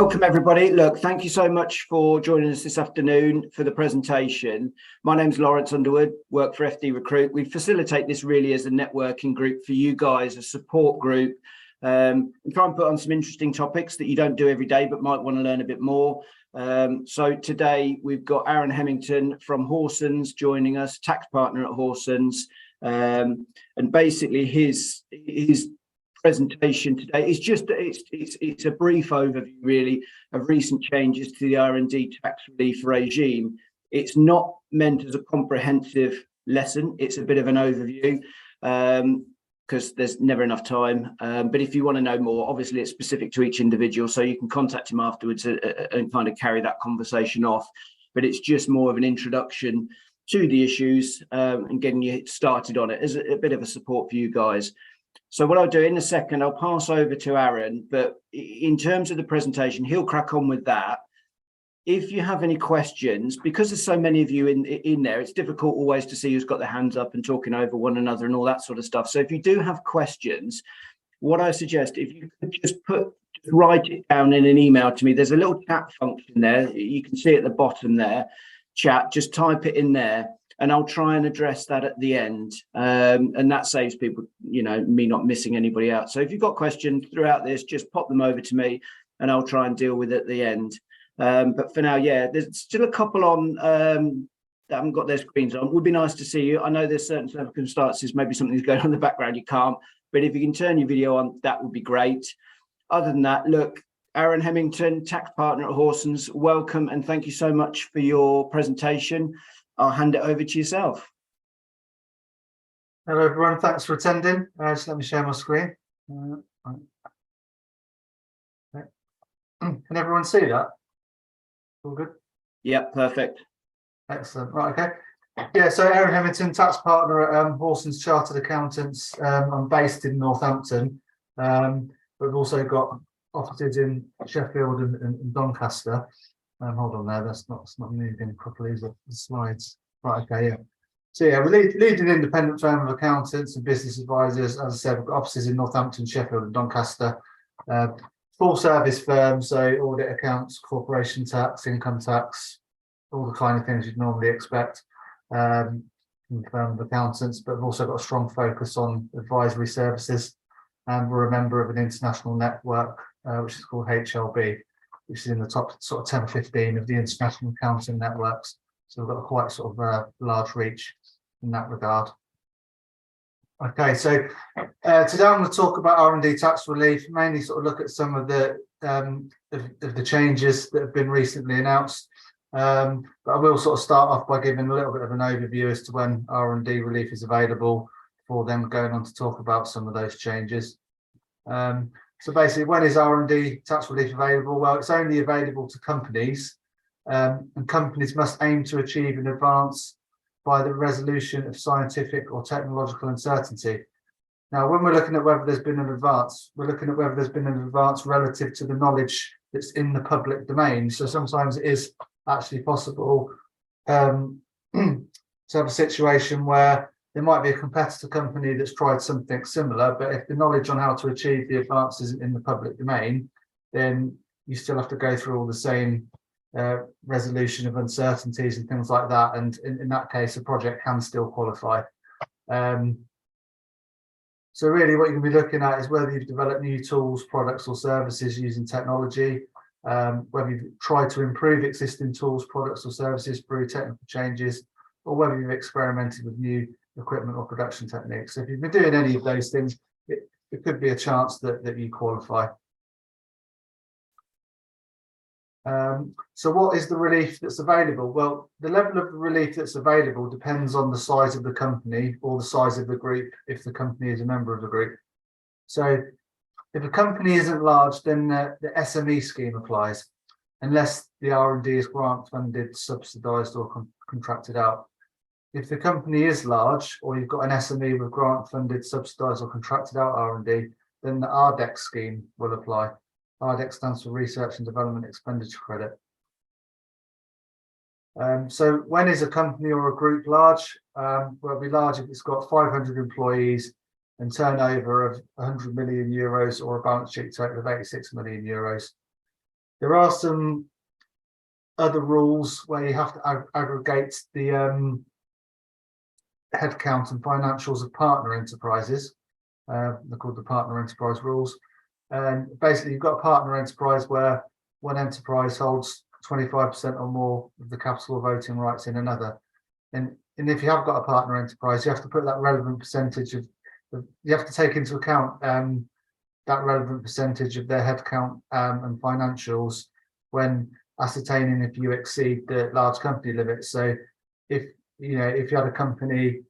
Welcome everybody. Look, thank you so much for joining us this afternoon for the presentation. My name's Lawrence Underwood, work for FD Recruit. We facilitate this really as a networking group for you guys, a support group, and try and put on some interesting topics that you don't do every day but might want to learn a bit more. So today we've got Aaron Hemmington from Hawsons joining us, tax partner at Hawsons, and basically his presentation today is just it's a brief overview really of recent changes to the R&D Tax Relief Regime. It's not meant as a comprehensive lesson, it's a bit of an overview because there's never enough time, but if you want to know more, obviously it's specific to each individual, so you can contact him afterwards and kind of carry that conversation off, but it's just more of an introduction to the issues and getting you started on it as a bit of a support for you guys. So what I'll do in a second, I'll pass over to Aaron, but in terms of the presentation, he'll crack on with that. If you have any questions, because there's so many of you in there, it's difficult always to see who's got their hands up and talking over one another and all that sort of stuff. So if you do have questions, what I suggest, if you could just write it down in an email to me, there's a little chat function there. You can see at the bottom there, chat, just type it in there. And I'll try and address that at the end. And that saves people, you know, me not missing anybody out. So if you've got questions throughout this, just pop them over to me and I'll try and deal with it at the end. But for now, yeah, there's still a couple on that haven't got their screens on. Would be nice to see you. I know there's certain circumstances, maybe something's going on in the background, you can't. But if you can turn your video on, that would be great. Other than that, look, Aaron Hemmington, tax partner at Hawsons, welcome and thank you so much for your presentation. I'll hand it over to yourself. Hello everyone, thanks for attending. Just let me share my screen. Okay. Can everyone see that? All good? Yeah, perfect. Excellent. Right, okay. Yeah, so Aaron Hemmington, tax partner at Hawsons Chartered Accountants. I'm based in Northampton. We've also got offices in Sheffield and Doncaster. Hold on there, that's not moving properly, is it? The slides. Right, okay, yeah. So yeah, we're leading independent firm of accountants and business advisors. As I said, we've got offices in Northampton, Sheffield and Doncaster. Full service firm, so audit, accounts, corporation tax, income tax, all the kind of things you'd normally expect in the firm of accountants, but we've also got a strong focus on advisory services. And we're a member of an international network, which is called HLB, which is in the top sort of 10 or 15 of the international accounting networks. So we've got a quite sort of large reach in that regard. Okay, so today I'm going to talk about R&D tax relief, mainly sort of look at some of the changes that have been recently announced. But I will sort of start off by giving a little bit of an overview as to when R&D relief is available, before then going on to talk about some of those changes. So basically, when is R&D tax relief available? Well, it's only available to companies, and companies must aim to achieve an advance by the resolution of scientific or technological uncertainty. Now, when we're looking at whether there's been an advance, we're looking at whether there's been an advance relative to the knowledge that's in the public domain. So sometimes it is actually possible to have a situation where there might be a competitor company that's tried something similar, but if the knowledge on how to achieve the advance isn't in the public domain, then you still have to go through all the same resolution of uncertainties and things like that. And in that case, a project can still qualify. So really what you're going to be looking at is whether you've developed new tools, products or services using technology, whether you've tried to improve existing tools, products or services through technical changes, or whether you've experimented with new equipment or production techniques. So if you've been doing any of those things, it could be a chance that you qualify. So what is the relief that's available? Well, the level of relief that's available depends on the size of the company or the size of the group, if the company is a member of the group. So if a company isn't large, then the SME scheme applies, unless the R&D is grant funded, subsidised or contracted out. If the company is large, or you've got an SME with grant funded, subsidised or contracted out R&D, then the RDEX scheme will apply. RDEX stands for Research and Development Expenditure Credit. So when is a company or a group large? Well, it'll be large if it's got 500 employees and turnover of 100 million euros or a balance sheet total of 86 million euros. There are some other rules where you have to aggregate the headcount and financials of partner enterprises. They're called the partner enterprise rules. And basically, you've got a partner enterprise where one enterprise holds 25% or more of the capital voting rights in another. And if you have got a partner enterprise, you have to put that relevant percentage of, you have to take into account that relevant percentage of their headcount and financials when ascertaining if you exceed the large company limit. So if you had a company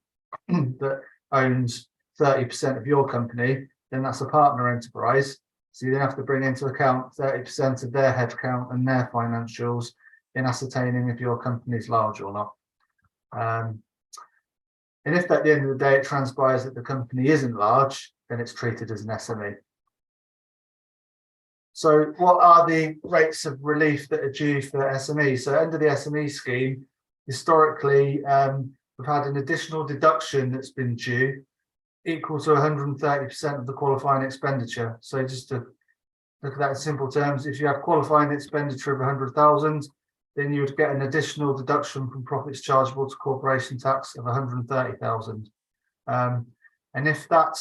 that owns 30% of your company, then that's a partner enterprise. So you then have to bring into account 30% of their headcount and their financials in ascertaining if your company is large or not. And if at the end of the day it transpires that the company isn't large, then it's treated as an SME. So what are the rates of relief that are due for SMEs? So under the SME scheme, historically, we've had an additional deduction that's been due equal to 130% of the qualifying expenditure. So just to look at that in simple terms, if you have qualifying expenditure of 100,000, then you would get an additional deduction from profits chargeable to corporation tax of 130,000. And if that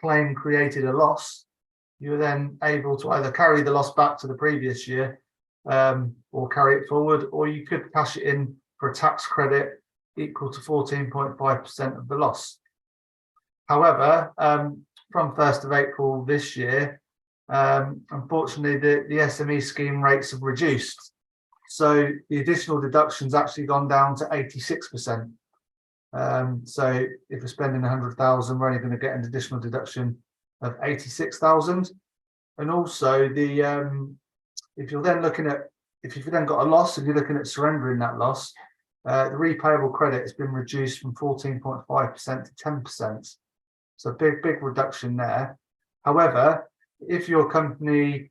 claim created a loss, you are then able to either carry the loss back to the previous year or carry it forward, or you could cash it in for a tax credit equal to 14.5% of the loss. However, from 1st of April this year, unfortunately, the SME scheme rates have reduced. So the additional deduction's actually gone down to 86%. So if we're spending 100,000, we're only going to get an additional deduction of 86,000. And also if you're then looking at, if you've then got a loss and you're looking at surrendering that loss, the repayable credit has been reduced from 14.5% to 10%. So big reduction there. However, if your company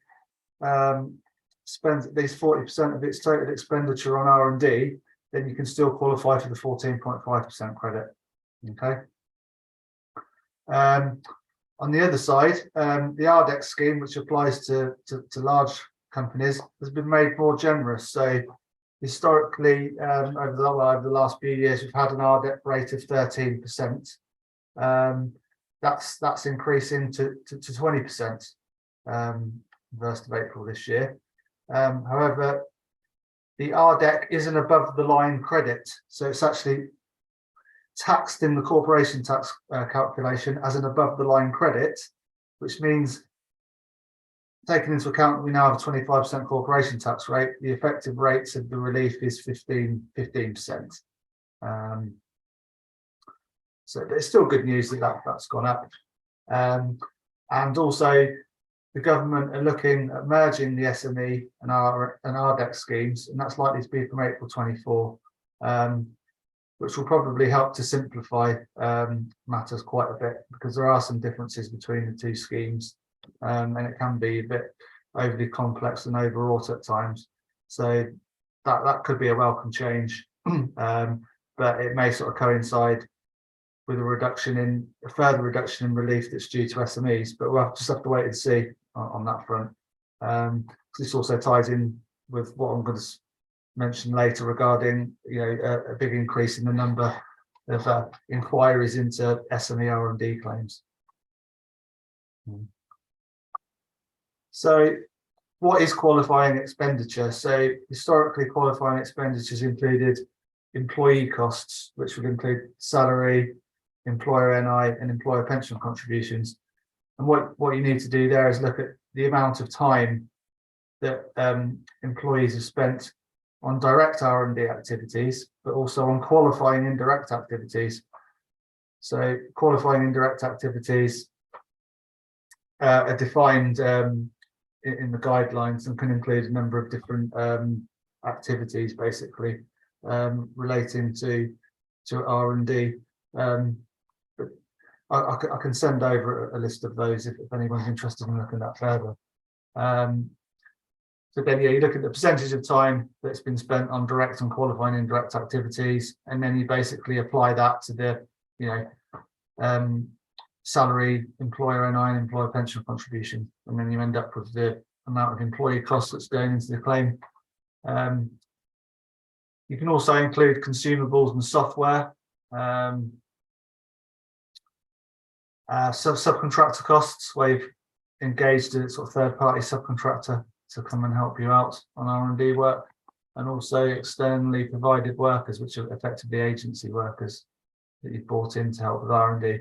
spends at least 40% of its total expenditure on R&D, then you can still qualify for the 14.5% credit. Okay. On the other side, the RDEX scheme, which applies to large companies, has been made more generous. So historically, over the last few years, we've had an RDEC rate of 13%. That's increasing to 20%, 1st of April this year. However, the RDEC is an above the line credit, so it's actually taxed in the corporation tax calculation as an above the line credit, which means, taking into account we now have a 25% corporation tax rate, the effective rates of the relief is 15%. So it's still good news that's gone up. And also the government are looking at merging the SME and RDEC schemes, and that's likely to be from April 24, which will probably help to simplify matters quite a bit, because there are some differences between the two schemes, and it can be a bit overly complex and overwrought at times. So that could be a welcome change, but it may sort of coincide with a further reduction in relief that's due to SMEs, but we'll just have to wait and see on that front. This also ties in with what I'm going to mention later regarding a big increase in the number of inquiries into SME R&D claims. So what is qualifying expenditure? So historically, qualifying expenditures included employee costs, which would include salary, employer NI, and employer pension contributions. And what you need to do there is look at the amount of time that employees have spent on direct R&D activities, but also on qualifying indirect activities. So qualifying indirect activities are defined in the guidelines and can include a number of different activities, basically relating to R&D. But I can send over a list of those if anyone's interested in looking at that further. So then, you look at the percentage of time that's been spent on direct and qualifying indirect activities, and then you basically apply that to the salary, employer NI, and employer pension contribution, and then you end up with the amount of employee costs that's going into the claim. You can also include consumables and software, subcontractor costs, where you've engaged a sort of third-party subcontractor to come and help you out on R&D work, and also externally provided workers, which are effectively agency workers that you've brought in to help with R&D.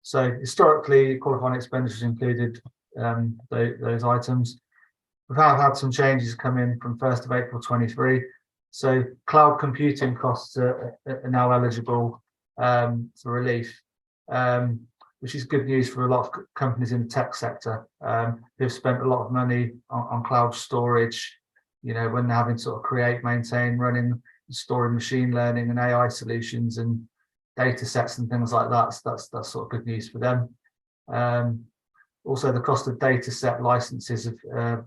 So historically, qualifying expenditures included those items. We've had some changes come in from 1st of April 23. So cloud computing costs are now eligible for relief, which is good news for a lot of companies in the tech sector who've spent a lot of money on cloud storage. You know, when they're having to sort of create, maintain, running, storing machine learning and AI solutions and data sets and things like that. So that's sort of good news for them. Also, the cost of data set licenses have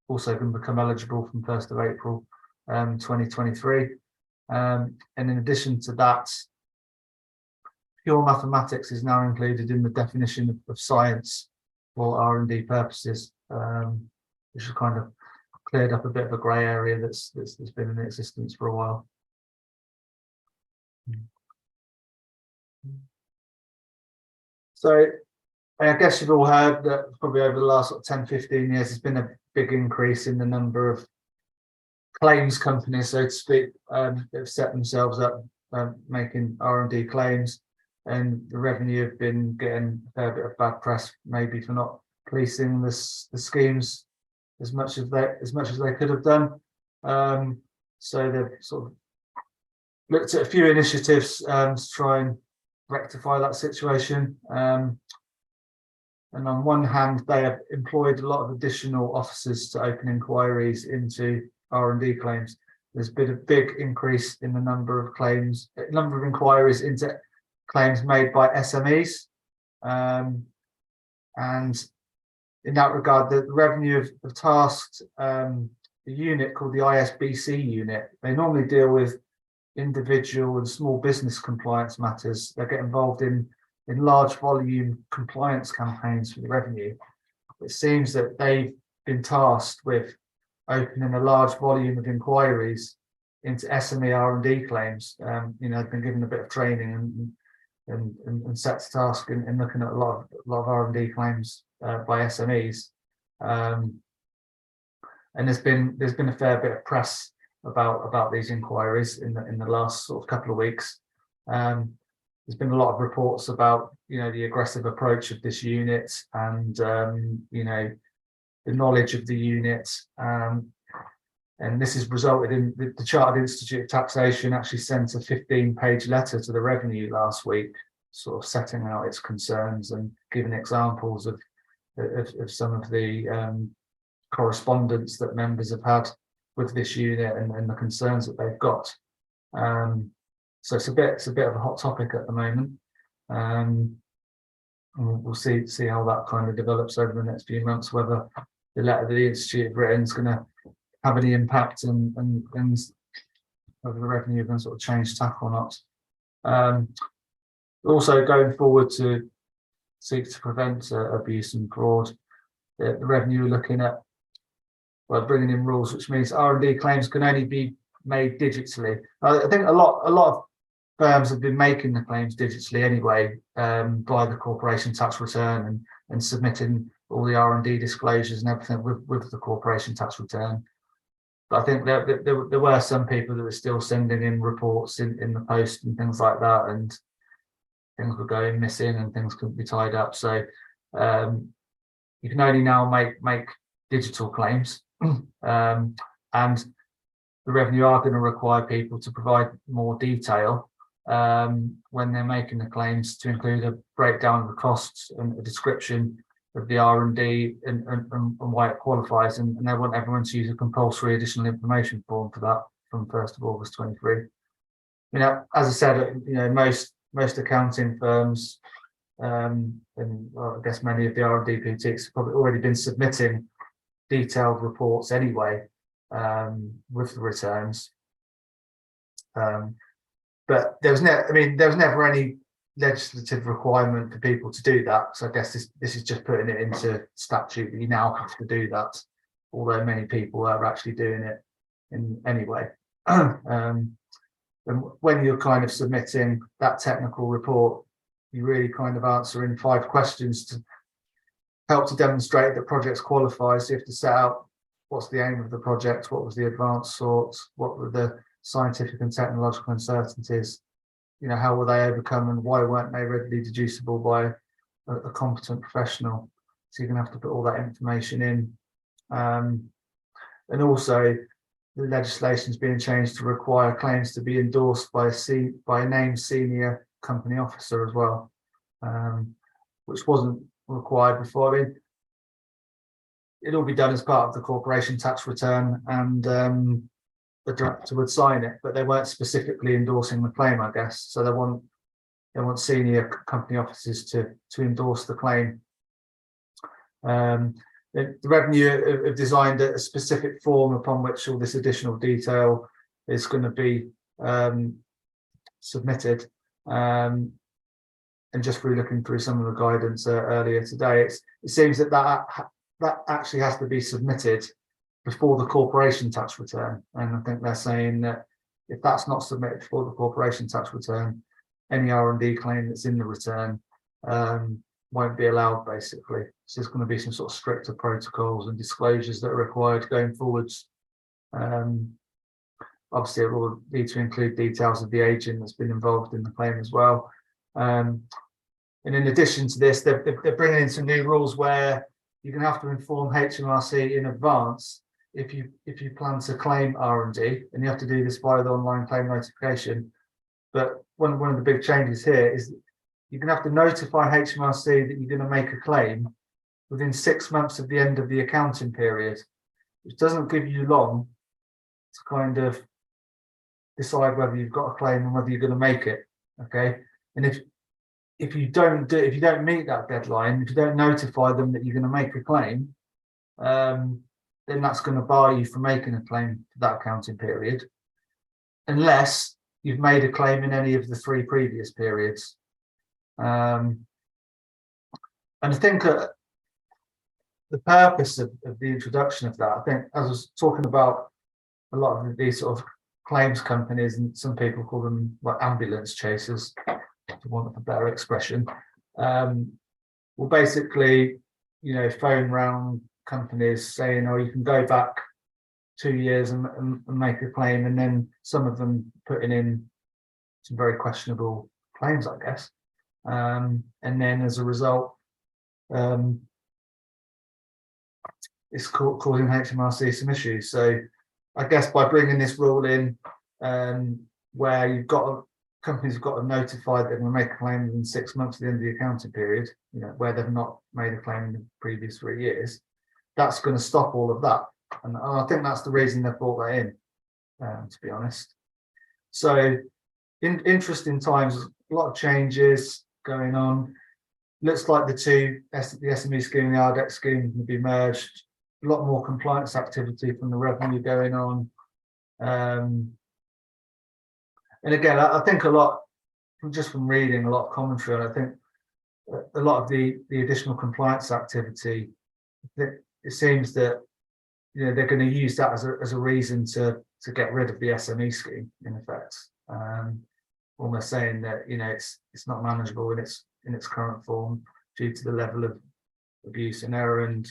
also can become eligible from 1st of April 2023. And in addition to that, pure mathematics is now included in the definition of science for R&D purposes, which has kind of cleared up a bit of a grey area that's been in existence for a while. So I guess you've all heard that probably over the last sort of 10, 15 years, there's been a big increase in the number of claims companies, so to speak, that have set themselves up making R&D claims, and the revenue have been getting a fair bit of bad press, maybe for not policing the schemes as much as they could have done. So they've sort of looked at a few initiatives to try and rectify that situation. And on one hand, they have employed a lot of additional officers to open inquiries into R&D claims. There's been a big increase in the number of inquiries into claims made by SMEs. And in that regard, the revenue of tasked the unit called the ISBC unit. They normally deal with individual and small business compliance matters. They get involved in large volume compliance campaigns for the revenue. It seems that they've been tasked with opening a large volume of inquiries into SME R&D claims. You know, they've been given a bit of training and set to task in looking at a lot of R&D claims by SMEs. And there's been a fair bit of press about these inquiries in the last sort of couple of weeks. There's been a lot of reports about, you know, the aggressive approach of this unit and, you know, the knowledge of the unit. And this has resulted in the Chartered Institute of Taxation actually sent a 15-page letter to the Revenue last week, sort of setting out its concerns and giving examples of some of the correspondence that members have had with this unit and the concerns that they've got. So it's a bit of a hot topic at the moment. And we'll see how that kind of develops over the next few months, whether the letter that the Institute have written is going to have any impact and whether the Revenue are going to sort of change tack or not. Also going forward to seek to prevent abuse and fraud, the Revenue are looking at, well, bringing in rules, which means R&D claims can only be made digitally. I think a lot of firms have been making the claims digitally anyway, by the corporation tax return and submitting all the R&D disclosures and everything with the corporation tax return. But I think there were some people that were still sending in reports in the post and things like that, and things were going missing and things couldn't be tied up. So you can only now make digital claims, and the Revenue are going to require people to provide more detail when they're making the claims, to include a breakdown of the costs and a description of the R&D and why it qualifies, and they want everyone to use a compulsory additional information form for that from 1st of August 23. You know, as I said, you know, most accounting firms and well, I guess many of the R&D PTs have probably already been submitting detailed reports anyway with the returns. But there was never any legislative requirement for people to do that. So I guess this is just putting it into statute that you now have to do that. although many people are actually doing it in anyway. And when you're kind of submitting that technical report, you really kind of answer in 5 questions to help to demonstrate that projects qualify. So you have to set out what's the aim of the project, what was the advanced sorts, what were the scientific and technological uncertainties, you know, how were they overcome and why weren't they readily deducible by a competent professional. So you're going to have to put all that information in. And also the legislation is being changed to require claims to be endorsed by a named senior company officer as well, which wasn't required before. I mean, it'll be done as part of the corporation tax return, and the director would sign it, but they weren't specifically endorsing the claim, I guess. So they want senior company officers to endorse the claim. The revenue have designed a specific form upon which all this additional detail is going to be submitted. And just through looking through some of the guidance earlier today, it seems that actually has to be submitted before the corporation tax return. And I think they're saying that if that's not submitted before the corporation tax return, any R&D claim that's in the return won't be allowed, basically. So there's going to be some sort of stricter protocols and disclosures that are required going forwards. Obviously, it will need to include details of the agent that's been involved in the claim as well. And in addition to this, they're bringing in some new rules where you're going to have to inform HMRC in advance if you plan to claim R&D, and you have to do this via the online claim notification. But one of the big changes here is you're going to have to notify HMRC that you're going to make a claim within 6 months of the end of the accounting period, which doesn't give you long to kind of decide whether you've got a claim and whether you're going to make it. Okay, and if you don't meet that deadline, if you don't notify them that you're going to make a claim, then that's going to bar you from making a claim for that accounting period, unless you've made a claim in any of the 3 previous periods. And I think the purpose of the introduction of that, I think, as I was talking about a lot of these sort of claims companies, and some people call them like ambulance chasers, for want of a better expression, will basically, you know, phone round companies saying, oh, you can go back 2 years and make a claim, and then some of them putting in some very questionable claims, I guess. And then as a result, it's causing HMRC some issues. So I guess by bringing this rule in, where companies have got to notify that they're going to make a claim within 6 months at the end of the accounting period, you know, where they've not made a claim in the previous 3 years, that's going to stop all of that. And I think that's the reason they've brought that in, to be honest. So interesting times, a lot of changes going on. Looks like the SME scheme and the RDEC scheme will be merged. A lot more compliance activity from the revenue going on. And again, I think a lot, just from reading a lot of commentary on it, I think a lot of the additional compliance activity, it seems that, you know, they're going to use that as a reason to get rid of the SME scheme, in effect. Almost saying that, you know, it's not manageable in its current form due to the level of abuse and error, and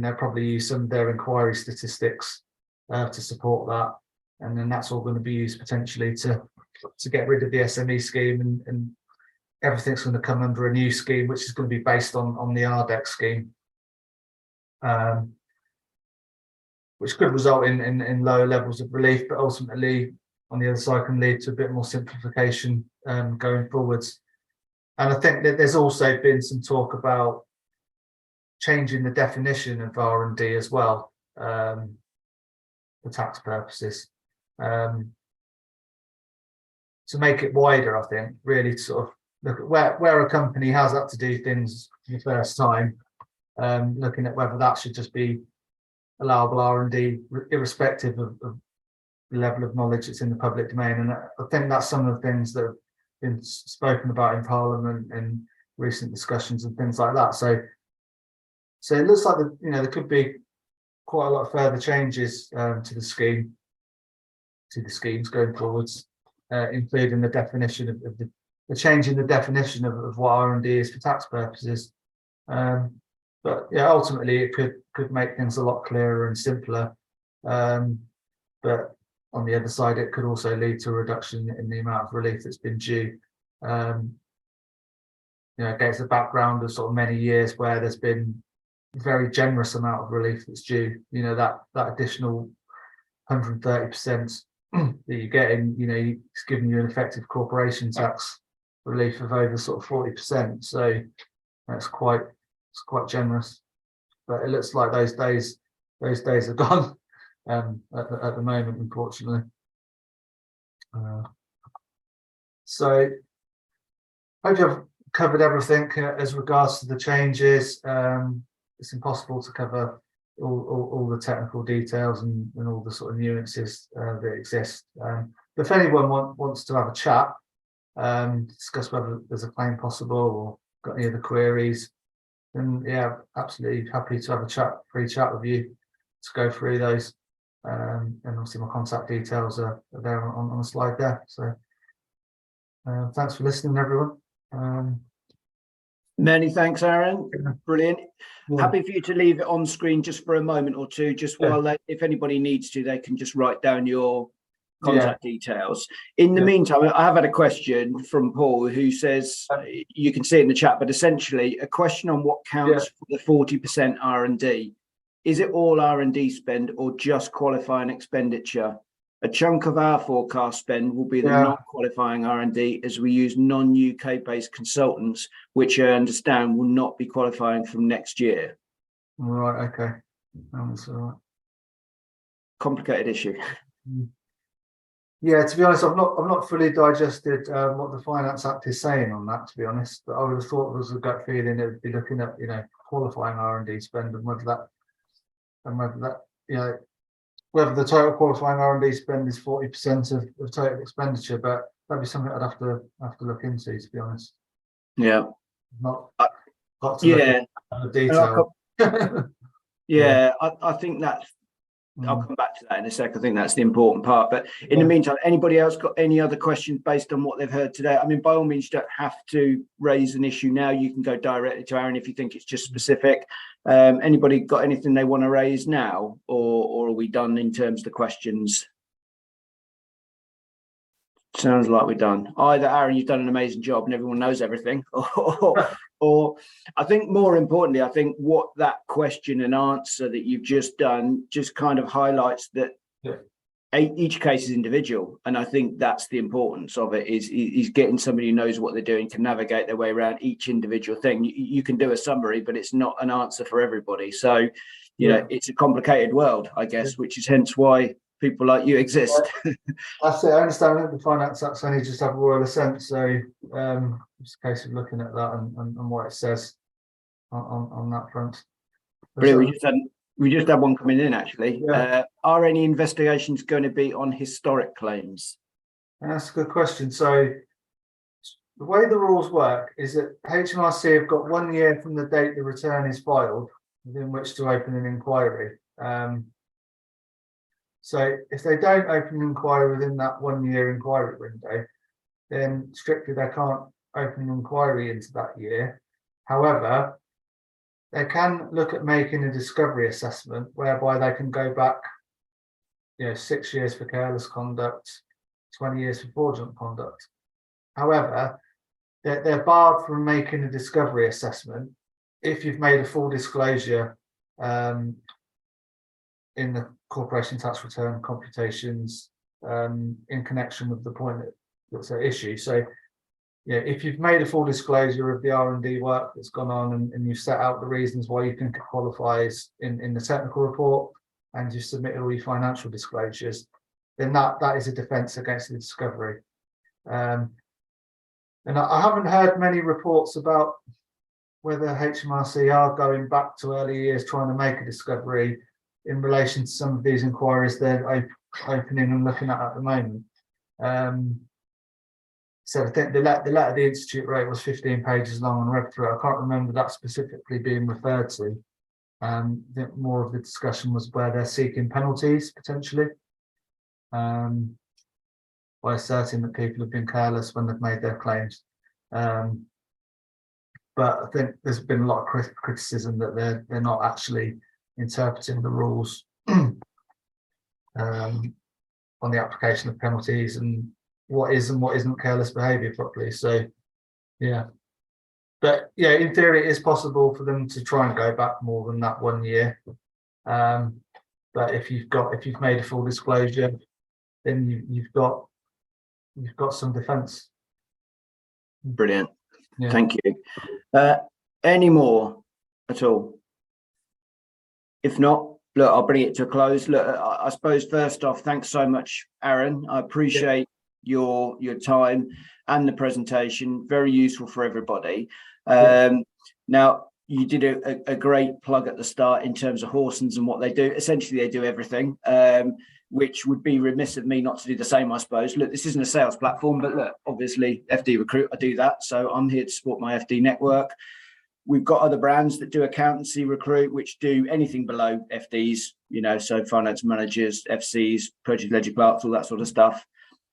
they'll probably use some of their inquiry statistics to support that, and then that's all going to be used potentially to get rid of the SME scheme, and everything's going to come under a new scheme, which is going to be based on the RDEC scheme, which could result in lower levels of relief, but ultimately on the other side can lead to a bit more simplification going forwards. And I think that there's also been some talk about changing the definition of R&D as well, for tax purposes, to make it wider. I think really to sort of look at where a company has had to do things for the first time, looking at whether that should just be allowable R&D irrespective of the level of knowledge that's in the public domain. And I think that's some of the things that have been spoken about in Parliament and recent discussions and things like that. So it looks like there could be quite a lot of further changes to the schemes going forwards, including the definition of the change in the definition of what R&D is for tax purposes. But yeah, ultimately it could make things a lot clearer and simpler. But on the other side, it could also lead to a reduction in the amount of relief that's been due. Against the background of sort of many years where there's been a very generous amount of relief that's due. That additional 130% that you're getting, it's giving you an effective corporation tax relief of over sort of 40%. So that's quite generous. But it looks like those days are gone at the moment, unfortunately. So hope I've covered everything as regards to the changes. It's impossible to cover all the technical details and all the sort of nuances that exist. But if anyone wants to have a chat, discuss whether there's a claim possible or got any other queries, then yeah, absolutely happy to have a free chat with you to go through those. And obviously my contact details are there on the slide there. So thanks for listening, everyone. Many thanks, Aaron. Brilliant. Yeah. Happy for you to leave it on screen just for a moment or two, just while if anybody needs to, they can just write down your contact details. In the meantime, I have had a question from Paul who says, you can see it in the chat, but essentially a question on what counts for the 40% R&D. Is it all R&D spend or just qualifying expenditure? A chunk of our forecast spend will be the non-qualifying R&D, as we use non-UK based consultants, which I understand will not be qualifying from next year. Right. Okay. That's all right. Complicated issue. Yeah. To be honest, I've not fully digested what the Finance Act is saying on that. To be honest, but I would have thought there was a gut feeling it would be looking at qualifying R&D spend and whether that whether the total qualifying R&D spend is 40% of total expenditure, but that'd be something I'd have to look into, to be honest. Yeah. Not got to look at the detail. I think that's. I'll come back to that in a sec. I think that's the important part. But in the meantime, anybody else got any other questions based on what they've heard today? I mean, by all means, you don't have to raise an issue now. You can go directly to Aaron if you think it's just specific. Anybody got anything they want to raise now, or are we done in terms of the questions? Sounds like we're done. Either Aaron, you've done an amazing job and everyone knows everything, or I think more importantly, I think what that question and answer that you've just done just kind of highlights that each case is individual. And I think that's the importance of it is getting somebody who knows what they're doing, can navigate their way around each individual thing. You can do a summary, but it's not an answer for everybody. So, it's a complicated world, I guess, which is hence why people like you exist. That's it. I understand that the Finance Act's only just have a royal assent, so it's a case of looking at that and what it says on that front. Brilliant. We just had one coming in actually. Are any investigations going to be on historic claims? That's a good question. So the way the rules work is that HMRC have got 1 year from the date the return is filed within which to open an inquiry. So if they don't open an inquiry within that 1 year inquiry window, then strictly they can't open an inquiry into that year. However, they can look at making a discovery assessment whereby they can go back, 6 years for careless conduct, 20 years for fraudulent conduct. However, they're barred from making a discovery assessment if you've made a full disclosure in the corporation tax return computations in connection with the point that's at issue. So, if you've made a full disclosure of the R&D work that's gone on and you've set out the reasons why you think it qualifies in the technical report and you've submitted all your financial disclosures, then that is a defence against the discovery. And I haven't heard many reports about whether HMRC are going back to early years trying to make a discovery in relation to some of these inquiries they're opening and looking at the moment. So I think the letter the Institute wrote was 15 pages long and read through it. I can't remember that specifically being referred to. I think more of the discussion was where they're seeking penalties potentially, by asserting that people have been careless when they've made their claims. But I think there's been a lot of criticism that they're not actually interpreting the rules on the application of penalties and what is and what isn't careless behaviour properly. So yeah, but yeah, in theory it is possible for them to try and go back more than that 1 year. But if you've made a full disclosure, then you've got some defence. Brilliant. Yeah. Thank you. Any more at all? If not, look, I'll bring it to a close. Look, I suppose first off, thanks so much, Aaron. I appreciate your time and the presentation. Very useful for everybody. Now, you did a great plug at the start in terms of Hawsons and what they do. Essentially, they do everything, which would be remiss of me not to do the same, I suppose. Look, this isn't a sales platform, but look, obviously, FD Recruit, I do that. So I'm here to support my FD network. We've got other brands that do accountancy recruit, which do anything below FDs, you know, so finance managers, FCs, purchase ledger clerks, all that sort of stuff.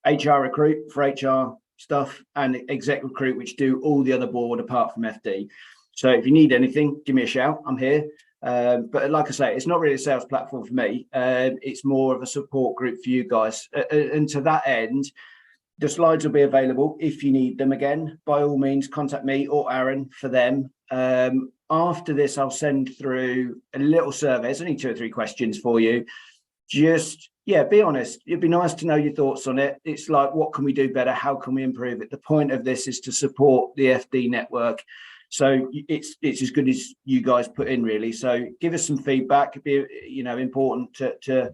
HR recruit for HR stuff, and exec recruit, which do all the other board apart from FD. So if you need anything, give me a shout. I'm here. But like I say, it's not really a sales platform for me. It's more of a support group for you guys. And to that end, the slides will be available if you need them again. By all means, contact me or Aaron for them. After this, I'll send through a little survey. It's only 2 or 3 questions for you. Just, yeah, be honest. It'd be nice to know your thoughts on it. It's like, what can we do better? How can we improve it? The point of this is to support the FD network. So it's as good as you guys put in, really. So give us some feedback. It'd be, you know, important to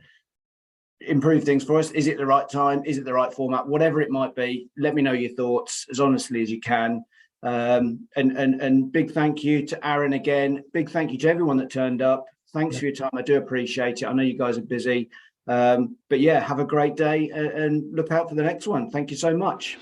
improve things for us. Is it the right time? Is it the right format? Whatever it might be, let me know your thoughts as honestly as you can. And big thank you to Aaron again. Big thank you to everyone that turned up. Thanks for your time. I do appreciate it. I know you guys are busy. But yeah, have a great day and look out for the next one. Thank you so much.